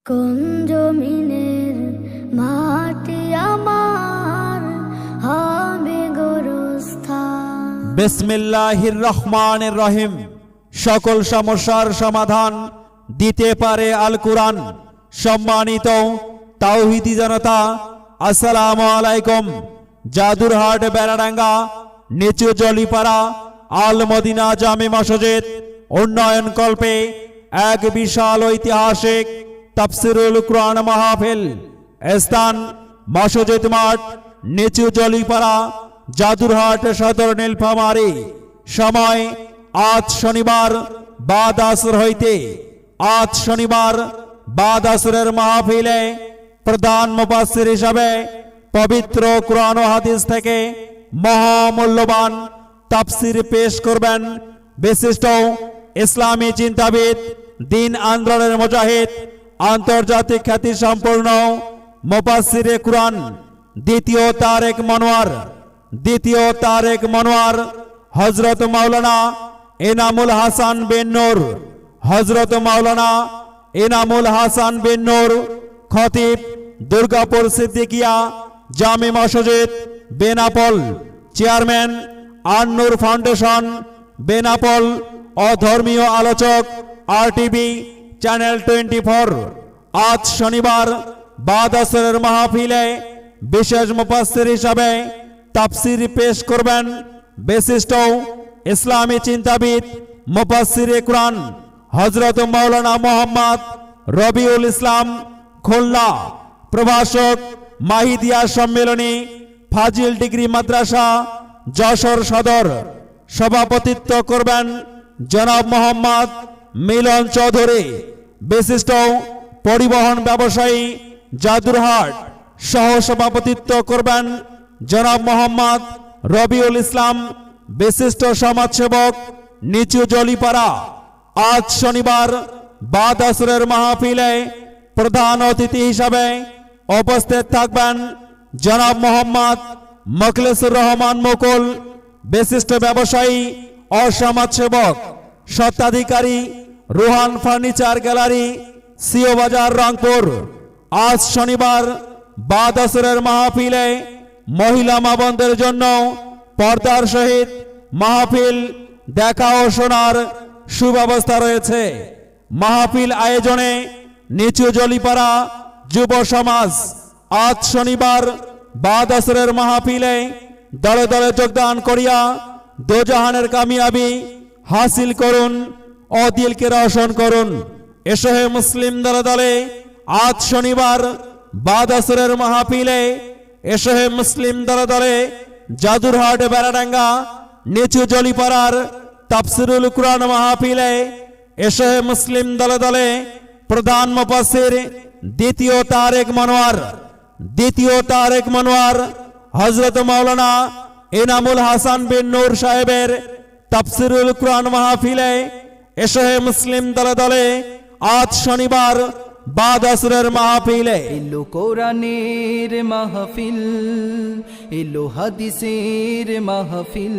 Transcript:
কোন জমিনের মাটি আমার হবে গোরস্থান। বিসমিল্লাহির রহমানির রহিম। সকল সমস্যার সমাধান দিতে পারে আল কুরআন। সম্মানিত তাওহীদি জনতা, আসসালামু আলাইকুম। জাদুরহাট বেড়াডাঙ্গা নিচু জলিপাড়া আল মদিনা জামে মসজিদ উন্নয়ন কল্পে এক বিশাল ঐতিহাসিক তাফসিরুল কুরআন মাহফিল। স্থান মসজিদ মাঠ, নিচু জলিপাড়া, জাদুরহাট সদর, নীলফামারী। সময় আজ শনিবার বাদ আসর হইতে। আজ শনিবার বাদ আসরের মাহফিলে প্রধান মুফাসসির হিসাবে পবিত্র কুরআন ও হাদিস থেকে মহামূল্যবান তাফসির পেশ করবেন বিশিষ্ট ইসলামী চিন্তাবিদ, দ্বীন আন্দোলনের মুজাহিদ, আন্তর্জাতিক খ্যাতি সম্পন্ন মুফাসসিরে কুরআন দ্বিতীয় তারেক মনোয়ার হযরত মাওলানা এনামুল হাসান বিন নূর। হযরত মাওলানা এনামুল হাসান বিন নূর, খতিব, দুর্গাপুর সিদ্দিকিয়া জামে মসজিদ, বেনাপোল। Chairman An Noor foundation, Benapole. অধর্মীয় আলোচক RTV চ্যানেল 24। আজ শনিবার বাদ আসরের মাহফিলে বিশেষ মুফাসসির হিসাবে তাফসির পেশ করবেন বিশিষ্ট ইসলামী চিন্তাবিদ, মুফাসসিরে কুরআন হযরত মাওলানা মোহাম্মদ রবিউল ইসলাম, খুলনা। প্রভাষক মাহিদিয়া সম্মেলনী ফাজিল ডিগ্রি মাদ্রাসা, যশোর সদর। সভাপতিত্ব করবেন জনাব মোহাম্মদ মিলন চৌধুরী, বিশিষ্ট পরিবহন ব্যবসায়ী, জাদুরহাট। সহ সভাপতিত্ব করবেন জনাব মোহাম্মদ রবিউল ইসলাম, বিশিষ্ট সমাজসেবক, নিচু জলিপাড়া। আজ শনিবার বাদ আসরের মাহফিলে প্রধান অতিথি হিসাবে উপস্থিত থাকবেন জনাব মোহাম্মদ মুখলিসুর রহমান মুকুল, বিশিষ্ট ব্যবসায়ী ও সমাজসেবক, স্বত্বাধিকারী, রুহান ফার্নিচার গ্যালারি, সিও বাজার, রংপুর। আজ শনিবার বাদ আসরের মাহফিলে মহিলা মা বোনদের জন্য পর্দার সহিত মাহফিল দেখা ও শোনার সুব্যবস্থা রয়েছে। মাহফিল আয়োজনে নিচু জলিপাড়া যুব সমাজ। আজ শনিবার বাদ আসরের মাহফিলে দলে দলে যোগদান করিয়া দোজাহানের কামিয়াবি হাসিল করুন ও দিলকে রোশন করুন। এসো হে মুসলিম দলে দলে আজ শনিবার বাদ আসরের মাহফিলে। এসো হে মুসলিম দলে দলে জাদুরহাট বেড়াডাঙ্গা নিচু জলিপাড়ার তাফসিরুল কুরআন মাহফিলে। এসো হে মুসলিম দলে দলে প্রধান মুফাসসির দ্বিতীয় তারেক মনোয়ার হযরত মাওলানা এনামুল হাসান বিন নূর সাহেবের তাফসিরুল কুরআন মাহফিলে। এসো হে মুসলিম দলে দলে আজ শনিবার বাদ আসরের মাহফিলে। এলো কোরআনের মাহফিল, এলো হাদিসের মাহফিল।